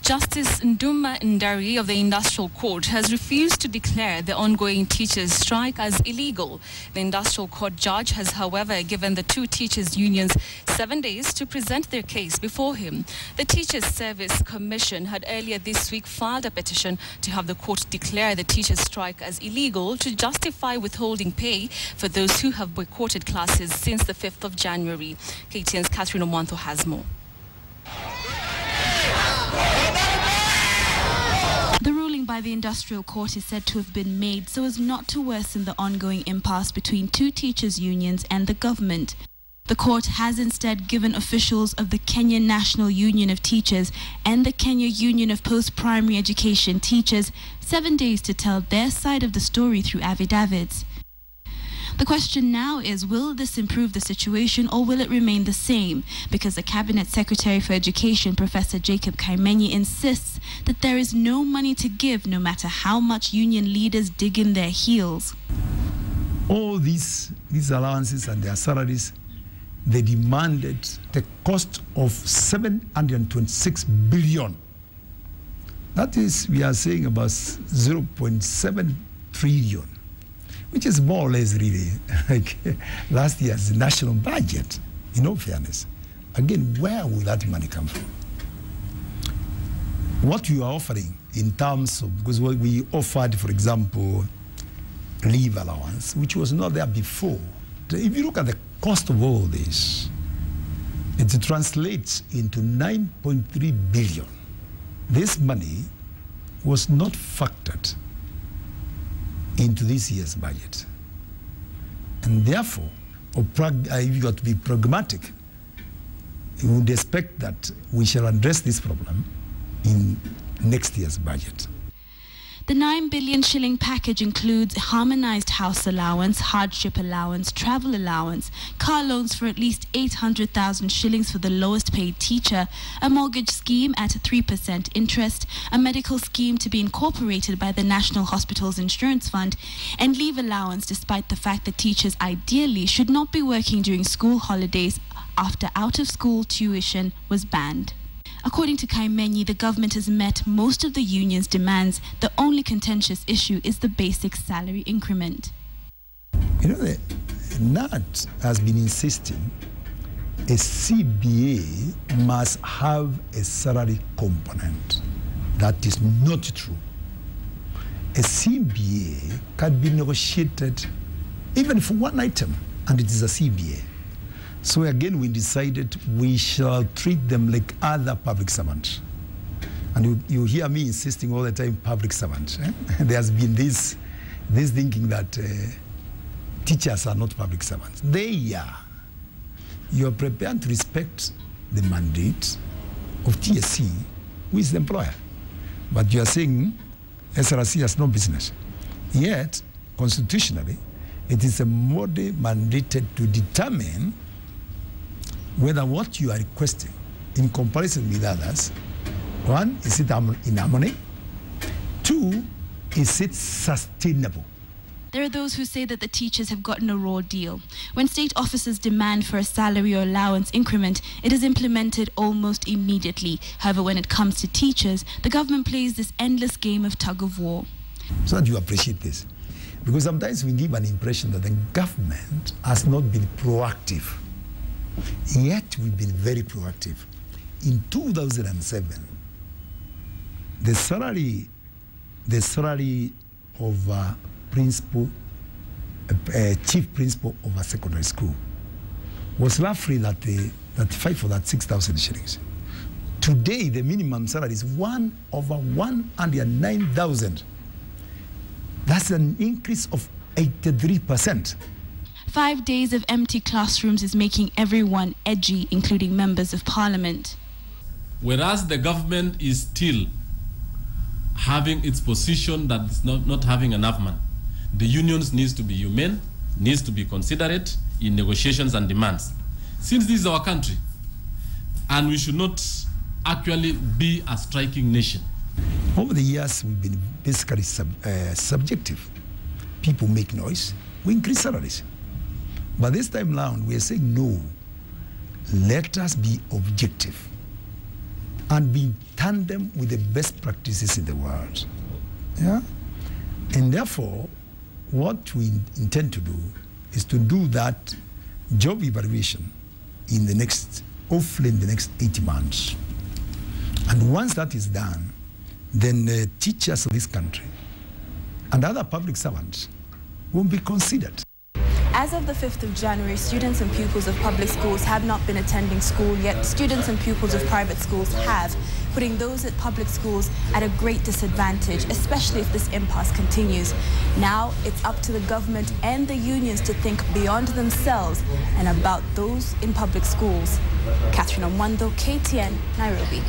Justice Nduma Ndari of the Industrial Court has refused to declare the ongoing teachers' strike as illegal. The Industrial Court judge has, however, given the two teachers' unions 7 days to present their case before him. The Teachers' Service Commission had earlier this week filed a petition to have the court declare the teachers' strike as illegal to justify withholding pay for those who have boycotted classes since the 5th of January. KTN's Catherine Omwanto has more. The ruling by the Industrial Court is said to have been made so as not to worsen the ongoing impasse between two teachers' unions and the government. The court has instead given officials of the Kenya National Union of Teachers and the Kenya Union of Post-Primary Education Teachers 7 days to tell their side of the story through affidavits. The question now is, will this improve the situation or will it remain the same? Because the Cabinet Secretary for Education, Professor Jacob Kaimenyi, insists that there is no money to give no matter how much union leaders dig in their heels. All these allowances and their salaries, they demanded the cost of 726 billion. That is, we are saying about 0.7 trillion. Which is more or less really like last year's national budget, in all fairness. Again, where will that money come from? What you are offering in terms of, because what we offered, for example, leave allowance, which was not there before. If you look at the cost of all this, it translates into 9.3 billion. This money was not factored into this year's budget. And therefore, if you got to be pragmatic, you would expect that we shall address this problem in next year's budget. The 9 billion shilling package includes harmonized house allowance, hardship allowance, travel allowance, car loans for at least 800,000 shillings for the lowest paid teacher, a mortgage scheme at 3% interest, a medical scheme to be incorporated by the National Hospitals Insurance Fund, and leave allowance despite the fact that teachers ideally should not be working during school holidays after out-of-school tuition was banned. According to Kaimenyi, the government has met most of the union's demands. The only contentious issue is the basic salary increment. You know, the NAT has been insisting a CBA must have a salary component. That is not true. A CBA can be negotiated even for one item, and it is a CBA. So again, we decided we shall treat them like other public servants. And you hear me insisting all the time, public servants. There has been this thinking that teachers are not public servants. They are. You are prepared to respect the mandate of TSC, who is the employer. But you are saying SRC has no business. Yet, constitutionally, it is a body mandated to determine whether what you are requesting in comparison with others, one, is it in harmony? Two, is it sustainable? There are those who say that the teachers have gotten a raw deal. When state officers demand for a salary or allowance increment, it is implemented almost immediately. However, when it comes to teachers, the government plays this endless game of tug-of-war. So that you appreciate this. Because sometimes we give an impression that the government has not been proactive. Yet we've been very proactive. In 2007, the salary of chief principal of a secondary school was roughly that 35 or that 6,000 shillings. Today, the minimum salary is over 109,000. That's an increase of 83%. 5 days of empty classrooms is making everyone edgy, including members of parliament. Whereas the government is still having its position that it's not having enough money, the unions needs to be humane, needs to be considerate in negotiations and demands. Since this is our country, and we should not actually be a striking nation. Over the years, we've been basically subjective. People make noise, we increase salaries. But this time around, we are saying no. Let us be objective. and be in tandem with the best practices in the world. Yeah? And therefore, what we intend to do is to do that job evaluation in the next, hopefully in the next 80 months. And once that is done, then the teachers of this country and other public servants will be considered. As of the 5th of January, students and pupils of public schools have not been attending school, yet students and pupils of private schools have, putting those at public schools at a great disadvantage, especially if this impasse continues. Now, it's up to the government and the unions to think beyond themselves and about those in public schools. Catherine Omwando, KTN, Nairobi.